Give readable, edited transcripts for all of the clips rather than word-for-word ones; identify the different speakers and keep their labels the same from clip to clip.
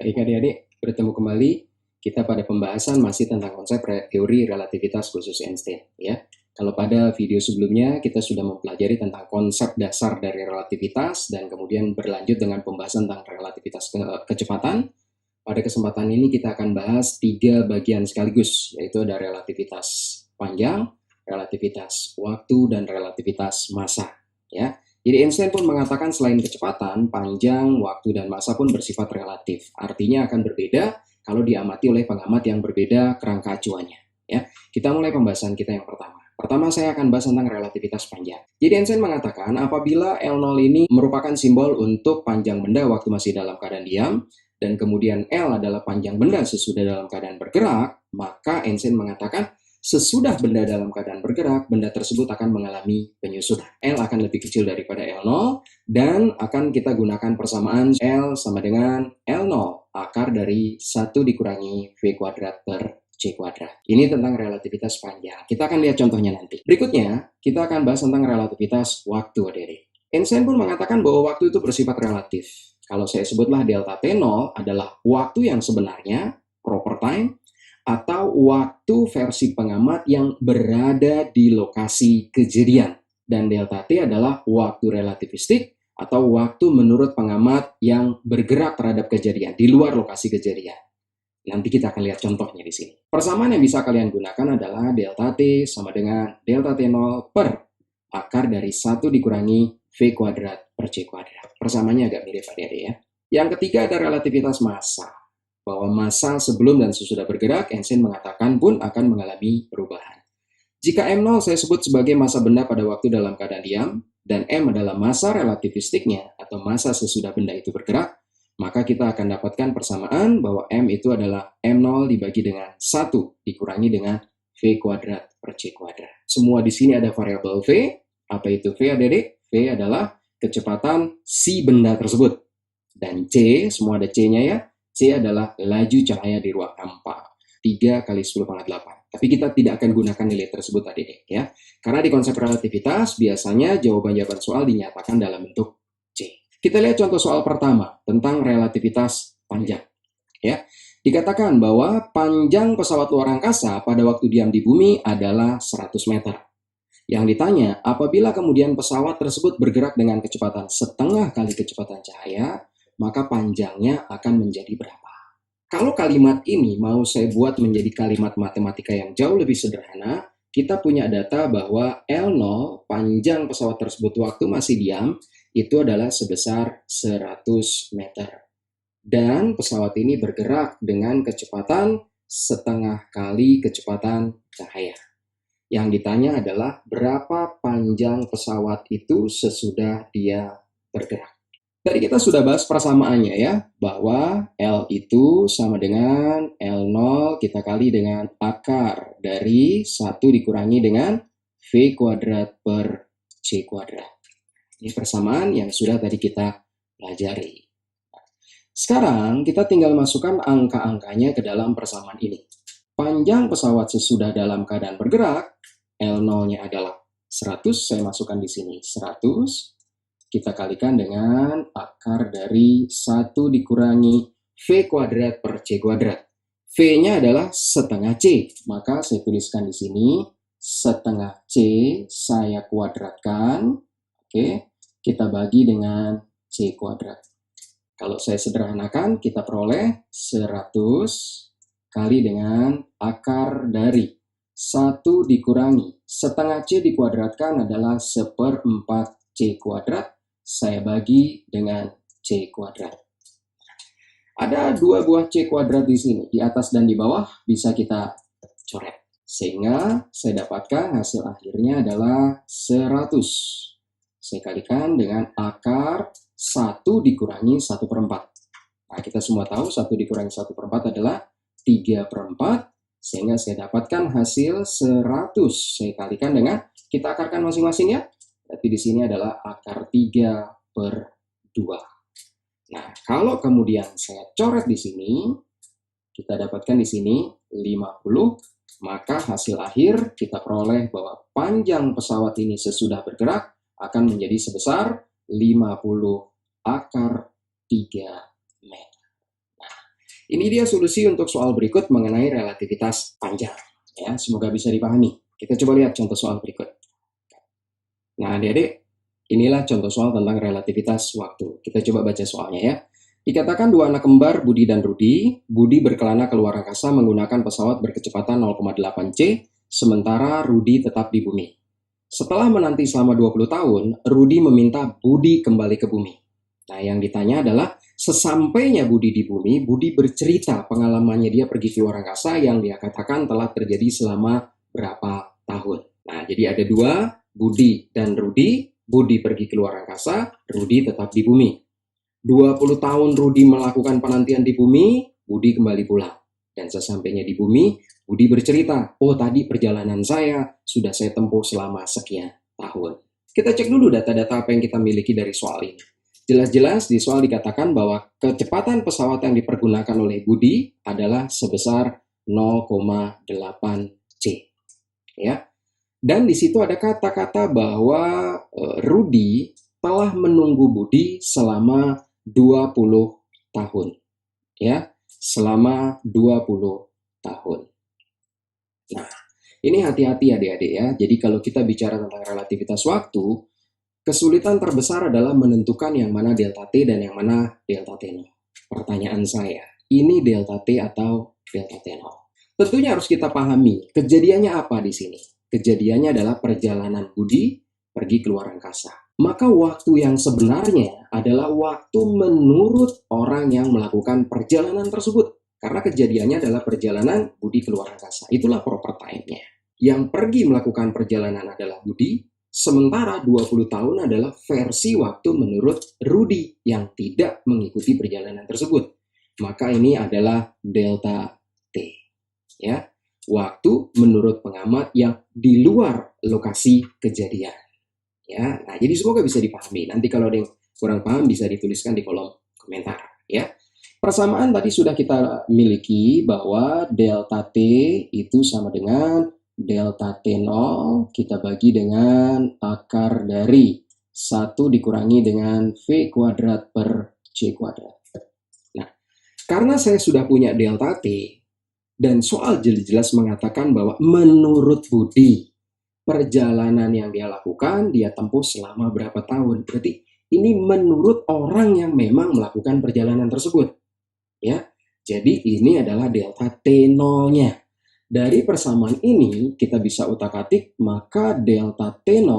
Speaker 1: Baik adik-adik, bertemu kembali. Kita pada pembahasan masih tentang konsep teori relativitas khusus Einstein. Ya. Kalau pada video sebelumnya kita sudah mempelajari tentang konsep dasar dari relativitas dan kemudian berlanjut dengan pembahasan tentang relativitas kecepatan. Pada kesempatan ini kita akan bahas 3 bagian sekaligus, yaitu ada relativitas panjang, relativitas waktu, dan relativitas massa. Ya. Jadi Einstein pun mengatakan selain kecepatan, panjang, waktu, dan massa pun bersifat relatif. Artinya akan berbeda kalau diamati oleh pengamat yang berbeda kerangka acuannya. Ya, kita mulai pembahasan kita yang pertama. Pertama saya akan bahas tentang relativitas panjang. Jadi Einstein mengatakan apabila L0 ini merupakan simbol untuk panjang benda waktu masih dalam keadaan diam, dan kemudian L adalah panjang benda sesudah dalam keadaan bergerak, maka Einstein mengatakan sesudah benda dalam keadaan bergerak, benda tersebut akan mengalami penyusutan. L akan lebih kecil daripada L0, dan akan kita gunakan persamaan L sama dengan L0, akar dari 1 dikurangi V kuadrat per C kuadrat. Ini tentang relativitas panjang. Kita akan lihat contohnya nanti. Berikutnya, kita akan bahas tentang relativitas waktu, adik-adik. Einstein pun mengatakan bahwa waktu itu bersifat relatif. Kalau saya sebutlah delta T0 adalah waktu yang sebenarnya, proper time, atau waktu versi pengamat yang berada di lokasi kejadian. Dan delta T adalah waktu relativistik atau waktu menurut pengamat yang bergerak terhadap kejadian, di luar lokasi kejadian. Nanti kita akan lihat contohnya di sini. Persamaan yang bisa kalian gunakan adalah delta T sama dengan delta T0 per akar dari 1 dikurangi V kuadrat per C kuadrat. Persamaannya agak mirip adik-adik ya. Yang ketiga ada relativitas massa. Bahwa massa sebelum dan sesudah bergerak, Einstein mengatakan pun akan mengalami perubahan. Jika M0 saya sebut sebagai massa benda pada waktu dalam keadaan diam, dan M adalah massa relativistiknya atau massa sesudah benda itu bergerak, maka kita akan dapatkan persamaan bahwa M itu adalah M0 dibagi dengan 1 dikurangi dengan V kuadrat per C kuadrat. Semua di sini ada variabel V. Apa itu V, adik-adik? V adalah kecepatan si benda tersebut. Dan C, semua ada C-nya ya. C adalah laju cahaya di ruang hampa. 3 kali 10 pangkat 8. Tapi kita tidak akan gunakan nilai tersebut adik-adik ya. Karena di konsep relativitas biasanya jawaban-jawaban soal dinyatakan dalam bentuk C. Kita lihat contoh soal pertama tentang relativitas panjang. Ya. Dikatakan bahwa panjang pesawat luar angkasa pada waktu diam di bumi adalah 100 meter. Yang ditanya, apabila kemudian pesawat tersebut bergerak dengan kecepatan setengah kali kecepatan cahaya, maka panjangnya akan menjadi berapa? Kalau kalimat ini mau saya buat menjadi kalimat matematika yang jauh lebih sederhana, kita punya data bahwa L0, panjang pesawat tersebut waktu masih diam, itu adalah sebesar 100 meter. Dan pesawat ini bergerak dengan kecepatan setengah kali kecepatan cahaya. Yang ditanya adalah berapa panjang pesawat itu sesudah dia bergerak. Tadi kita sudah bahas persamaannya ya, bahwa L itu sama dengan L0 kita kali dengan akar dari 1 dikurangi dengan V kuadrat per C kuadrat. Ini persamaan yang sudah tadi kita pelajari. Sekarang kita tinggal masukkan angka-angkanya ke dalam persamaan ini. Panjang pesawat sesudah dalam keadaan bergerak, L0-nya adalah 100, saya masukkan di sini 100. Kita kalikan dengan akar dari 1 dikurangi V kuadrat per C kuadrat. V-nya adalah setengah C, maka saya tuliskan di sini setengah C saya kuadratkan. Oke, kita bagi dengan C kuadrat. Kalau saya sederhanakan, kita peroleh 100 kali dengan akar dari 1 dikurangi setengah C dikuadratkan adalah 1/4 C kuadrat. Saya bagi dengan C kuadrat. Ada 2 buah C kuadrat di sini, di atas dan di bawah bisa kita coret. Sehingga saya dapatkan hasil akhirnya adalah 100. Saya kalikan dengan akar 1 dikurangi 1/4. Nah, kita semua tahu 1 dikurangi 1/4 adalah 3/4. Sehingga saya dapatkan hasil 100. Saya kalikan dengan, kita akarkan masing-masing ya. Tapi di sini adalah akar 3/2. Nah, kalau kemudian saya coret di sini, kita dapatkan di sini 50, maka hasil akhir kita peroleh bahwa panjang pesawat ini sesudah bergerak akan menjadi sebesar 50 akar 3 meter. Nah, Ini dia solusi untuk soal berikut mengenai relativitas panjang. Ya, semoga bisa dipahami. Kita coba lihat contoh soal berikut. Nah, adik-adik, inilah contoh soal tentang relativitas waktu. Kita coba baca soalnya ya. Dikatakan dua anak kembar, Budi dan Rudi. Budi berkelana keluar angkasa menggunakan pesawat berkecepatan 0,8 C, sementara Rudi tetap di bumi. Setelah menanti selama 20 tahun, Rudi meminta Budi kembali ke bumi. Nah, yang ditanya adalah, sesampainya Budi di bumi, Budi bercerita pengalamannya dia pergi keluar angkasa yang dia katakan telah terjadi selama berapa tahun. Nah, jadi ada dua, Budi dan Rudi. Budi pergi keluar angkasa, Rudi tetap di bumi. 20 tahun Rudi melakukan penantian di bumi, Budi kembali pulang. Dan sesampainya di bumi, Budi bercerita, oh tadi perjalanan saya sudah saya tempuh selama sekian tahun. Kita cek dulu data-data apa yang kita miliki dari soal ini. Jelas-jelas di soal dikatakan bahwa kecepatan pesawat yang dipergunakan oleh Budi adalah sebesar 0,8 C. Ya. Dan di situ ada kata-kata bahwa Rudi telah menunggu Budi selama 20 tahun. Ya, selama 20 tahun. Nah, ini hati-hati adik-adik ya. Jadi kalau kita bicara tentang relativitas waktu, kesulitan terbesar adalah menentukan yang mana delta T dan yang mana delta T0. Pertanyaan saya, ini delta T atau delta T0? Tentunya harus kita pahami, kejadiannya apa di sini? Kejadiannya adalah perjalanan Budi pergi keluar angkasa. Maka waktu yang sebenarnya adalah waktu menurut orang yang melakukan perjalanan tersebut. Karena kejadiannya adalah perjalanan Budi keluar angkasa. Itulah proper time-nya. Yang pergi melakukan perjalanan adalah Budi, sementara 20 tahun adalah versi waktu menurut Rudi yang tidak mengikuti perjalanan tersebut. Maka ini adalah delta T. Ya, waktu menurut pengamat yang di luar lokasi kejadian. Ya, nah jadi semoga bisa dipahami. Nanti kalau ada yang kurang paham bisa dituliskan di kolom komentar. Ya, persamaan tadi sudah kita miliki bahwa delta T itu sama dengan delta T0 kita bagi dengan akar dari 1 dikurangi dengan V kuadrat per C kuadrat. Nah, karena saya sudah punya delta T dan soal jelas-jelas mengatakan bahwa menurut Budi perjalanan yang dia lakukan, dia tempuh selama berapa tahun. Berarti ini menurut orang yang memang melakukan perjalanan tersebut. Ya, jadi ini adalah delta T0-nya. Dari persamaan ini, kita bisa utak-atik, maka delta T0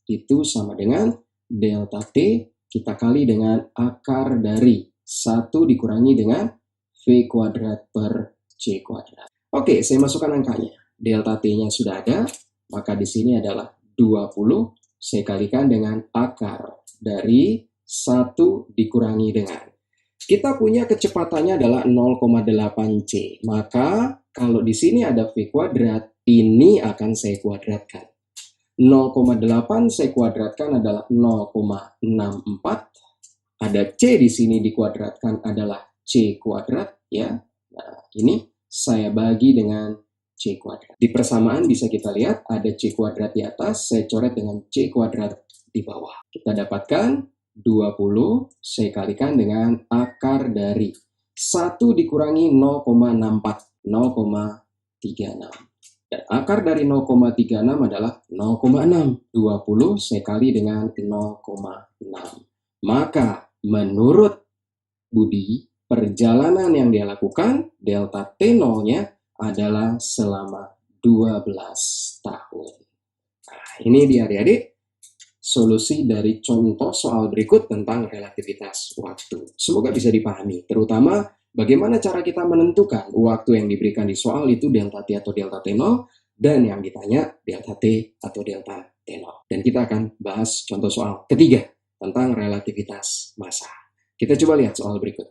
Speaker 1: itu sama dengan delta T kita kali dengan akar dari 1 dikurangi dengan V kuadrat per C kuadrat. Oke, saya masukkan angkanya. Delta T-nya sudah ada. Maka di sini adalah 20, saya kalikan dengan akar dari 1 dikurangi dengan. Kita punya kecepatannya adalah 0,8 C. Maka kalau di sini ada V kuadrat, ini akan saya kuadratkan. 0,8 saya kuadratkan adalah 0,64. Ada C di sini dikuadratkan adalah C kuadrat. Ya. Nah, ini saya bagi dengan C kuadrat. Di persamaan bisa kita lihat ada C kuadrat di atas, saya coret dengan C kuadrat di bawah. Kita dapatkan 20, saya kalikan dengan akar dari 1 dikurangi 0,64, 0,36. Dan akar dari 0,36 adalah 0,6. 20 saya kali dengan 0,6. Maka menurut Budi, perjalanan yang dia lakukan, delta T0-nya adalah selama 12 tahun. Nah, ini dia adik-adik solusi dari contoh soal berikut tentang relativitas waktu. Semoga bisa dipahami, terutama bagaimana cara kita menentukan waktu yang diberikan di soal itu delta T atau delta T0, dan yang ditanya delta T atau delta T0. Dan kita akan bahas contoh soal ketiga tentang relativitas massa. Kita coba lihat soal berikut.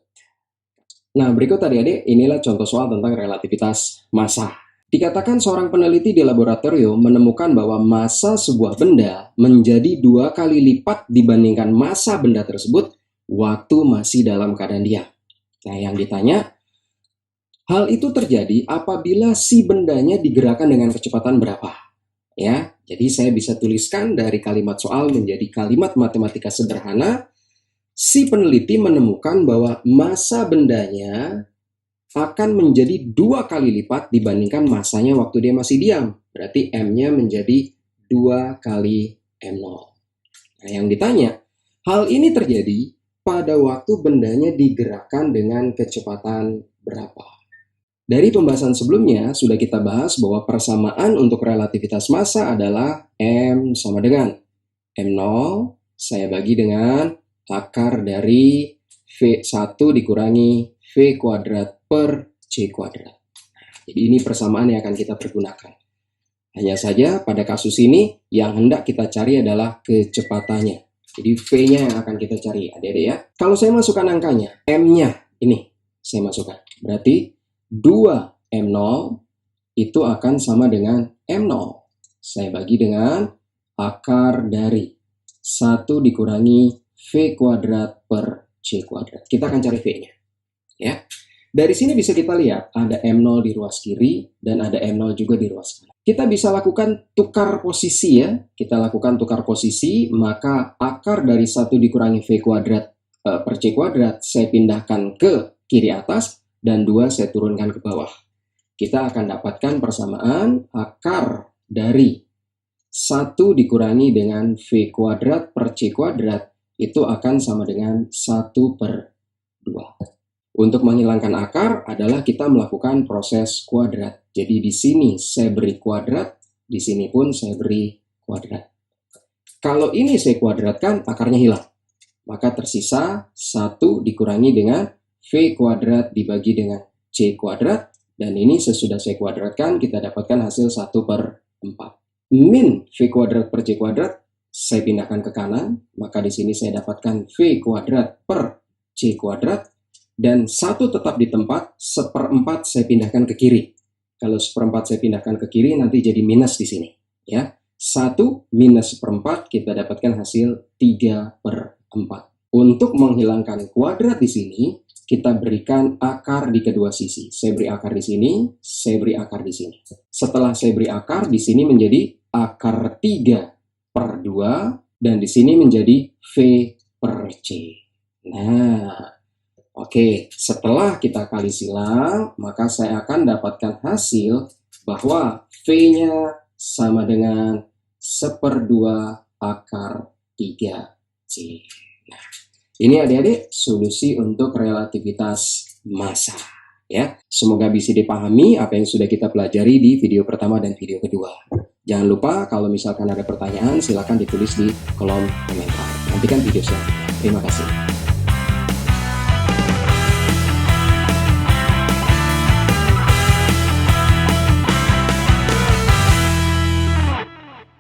Speaker 1: Nah, berikut adik-adik, inilah contoh soal tentang relativitas massa. Dikatakan seorang peneliti di laboratorium menemukan bahwa massa sebuah benda menjadi 2 kali lipat dibandingkan massa benda tersebut waktu masih dalam keadaan diam. Nah, yang ditanya, hal itu terjadi apabila si bendanya digerakkan dengan kecepatan berapa? Ya, jadi saya bisa tuliskan dari kalimat soal menjadi kalimat matematika sederhana. Si peneliti menemukan bahwa massa bendanya akan menjadi 2 kali lipat dibandingkan masanya waktu dia masih diam. Berarti M-nya menjadi 2 kali M0. Nah, yang ditanya, hal ini terjadi pada waktu bendanya digerakkan dengan kecepatan berapa? Dari pembahasan sebelumnya, sudah kita bahas bahwa persamaan untuk relativitas massa adalah M sama dengan M0, saya bagi dengan akar dari V1 dikurangi V kuadrat per C kuadrat. Jadi ini persamaan yang akan kita pergunakan. Hanya saja pada kasus ini yang hendak kita cari adalah kecepatannya. Jadi V-nya yang akan kita cari, adik-adik ya. Kalau saya masukkan angkanya, M-nya ini saya masukkan. Berarti 2M0 itu akan sama dengan M0. Saya bagi dengan akar dari 1 dikurangi V kuadrat per C kuadrat. Kita akan cari V-nya. Ya. Dari sini bisa kita lihat ada M0 di ruas kiri dan ada M0 juga di ruas kanan. Kita bisa lakukan tukar posisi ya. Kita lakukan tukar posisi, maka akar dari 1 dikurangi V kuadrat per C kuadrat saya pindahkan ke kiri atas dan 2 saya turunkan ke bawah. Kita akan dapatkan persamaan akar dari 1 dikurangi dengan V kuadrat per C kuadrat itu akan sama dengan 1 per 2. Untuk menghilangkan akar adalah kita melakukan proses kuadrat. Jadi di sini saya beri kuadrat, di sini pun saya beri kuadrat. Kalau ini saya kuadratkan, akarnya hilang. Maka tersisa 1 dikurangi dengan V kuadrat dibagi dengan C kuadrat. Dan ini sesudah saya kuadratkan, kita dapatkan hasil 1 per 4. Min V kuadrat per C kuadrat, saya pindahkan ke kanan. Maka di sini saya dapatkan V kuadrat per C kuadrat. Dan 1 tetap di tempat, 1/4 saya pindahkan ke kiri. Kalau 1/4 saya pindahkan ke kiri, nanti jadi minus di sini. Ya, 1 minus 1/4, kita dapatkan hasil 3 per 4. Untuk menghilangkan kuadrat di sini, kita berikan akar di kedua sisi. Saya beri akar di sini, saya beri akar di sini. Setelah saya beri akar, di sini menjadi akar 3 per 2, dan di sini menjadi V per C. Nah, oke, setelah kita kali silang, maka saya akan dapatkan hasil bahwa V-nya sama dengan 1/2 akar 3C. Nah, ini adik-adik solusi untuk relativitas massa. Ya, semoga bisa dipahami apa yang sudah kita pelajari di video pertama dan video kedua. Jangan lupa kalau misalkan ada pertanyaan, silakan ditulis di kolom komentar. Nantikan video selanjutnya. Terima kasih.